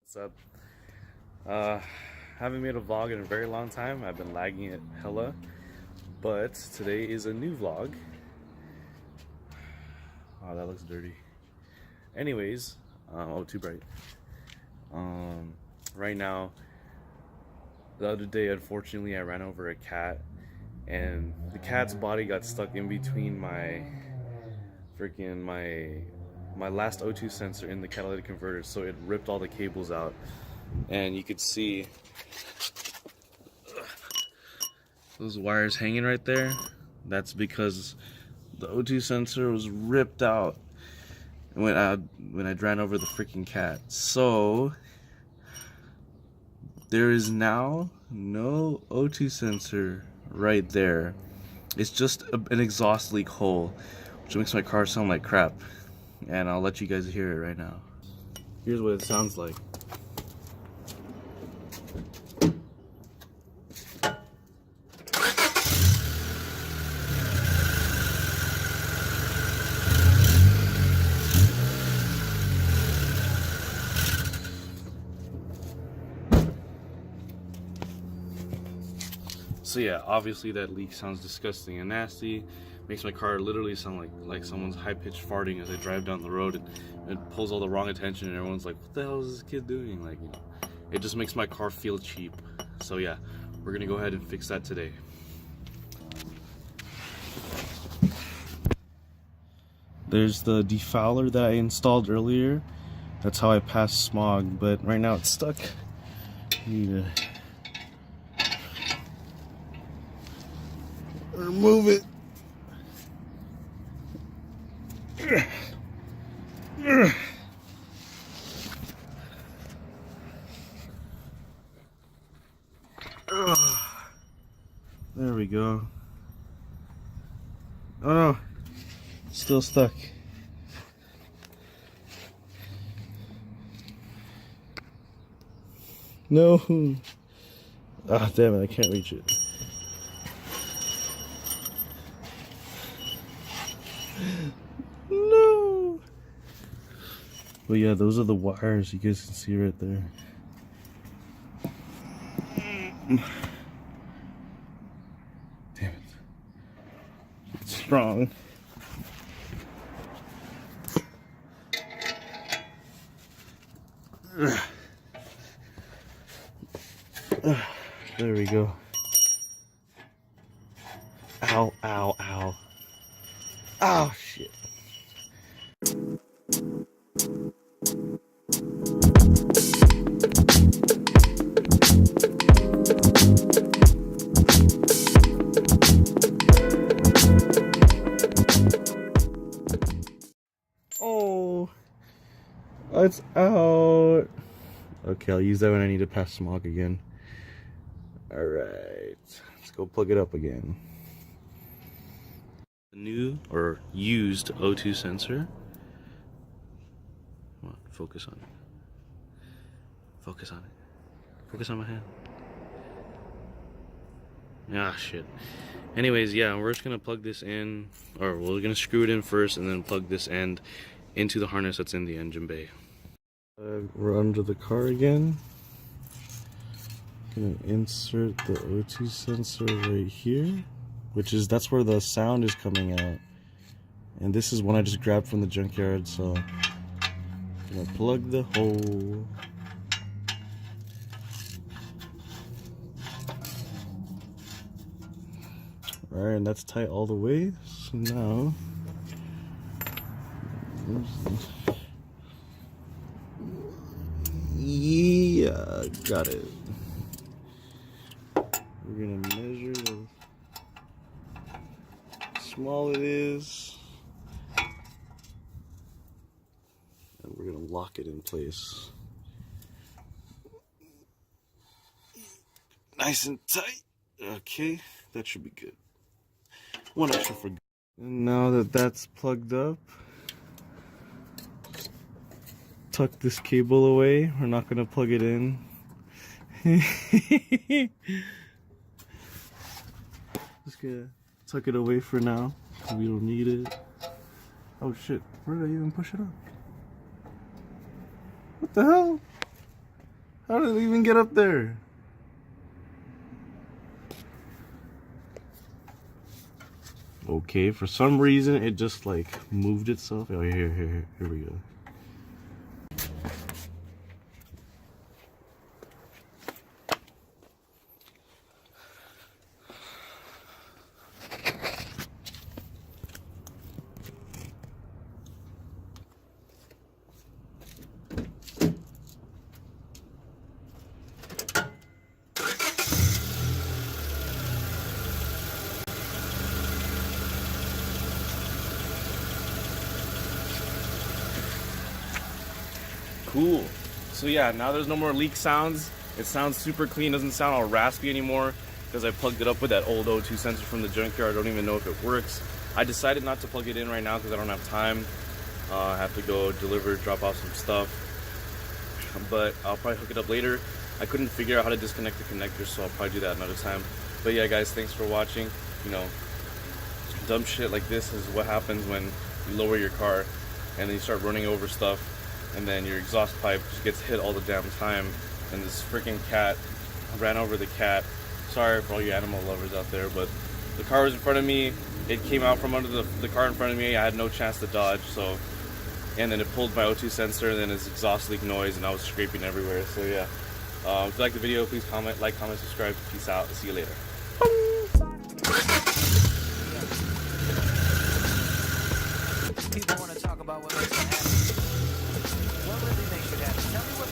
What's up? Uh, haven't made a vlog in a very long time. I've been lagging it hella, but today is a new vlog. Oh, that looks dirty. Anyways, oh, too bright. Right now, the other day, unfortunately, I ran over a cat, and the cat's body got stuck in between my freaking my last O2 sensor in the catalytic converter, so it ripped all the cables out. And you could see those wires hanging right there. That's because the O2 sensor was ripped out when I ran over the freaking cat. So there is now no O2 sensor right there. It's just an exhaust leak hole, which makes my car sound like crap. And I'll let you guys hear it right now. Here's what it sounds like. So yeah, obviously that leak sounds disgusting and nasty. Makes my car literally sound like someone's high-pitched farting as I drive down the road, and it pulls all the wrong attention, and everyone's like, what the hell is this kid doing? Like, you know, it just makes my car feel cheap. So yeah, we're gonna go ahead and fix that today. There's the defouler that I installed earlier. That's how I passed smog, but right now it's stuck. I need to remove it. There we go. Oh no, still stuck. No. Ah, damn it, I can't reach it. No. But yeah, those are the wires you guys can see right there. Damn it. It's strong. There we go. Ow, ow, ow. Oh, shit. Oh, it's out. Okay, I'll use that when I need to pass smog again. Alright, let's go plug it up again. The new or used O2 sensor. Come on, focus on it. Focus on it. Focus on my hand. Ah, shit. Anyways, yeah, we're just gonna plug this in, or we're gonna screw it in first and then plug this end into the harness that's in the engine bay. We're under the car again. Gonna insert the O2 sensor right here, that's where the sound is coming out. And this is one I just grabbed from the junkyard, so I'm gonna plug the hole. Alright, and that's tight all the way. So now, yeah, got it. We're gonna measure how small it is, and we're gonna lock it in place. Nice and tight. Okay, that should be good. One extra for good. And now that that's plugged up, tuck this cable away. We're not gonna plug it in. Just gonna tuck it away for now. We don't need it. Oh shit, where did I even push it up? What the hell? How did it even get up there? Okay, for some reason it just like moved itself. Oh, here we go. Cool. So yeah, now there's no more leak sounds. It sounds super clean, doesn't sound all raspy anymore because I plugged it up with that old O2 sensor from the junkyard. I don't even know if it works. I decided not to plug it in right now because I don't have time. I have to go deliver, drop off some stuff, but I'll probably hook it up later. I couldn't figure out how to disconnect the connector, so I'll probably do that another time. But yeah, guys, thanks for watching. You know, dumb shit like this is what happens when you lower your car and then you start running over stuff, and then your exhaust pipe just gets hit all the damn time, and this freaking cat ran over the cat. Sorry for all you animal lovers out there, but the car was in front of me. It came out from under the car in front of me. I had no chance to dodge, so, and then it pulled my O2 sensor, and then its exhaust leak noise, and I was scraping everywhere. So yeah, if you like the video, please comment, subscribe. Peace out. See you later. People want to talk about what makes them happy. What really makes you happy? Tell me what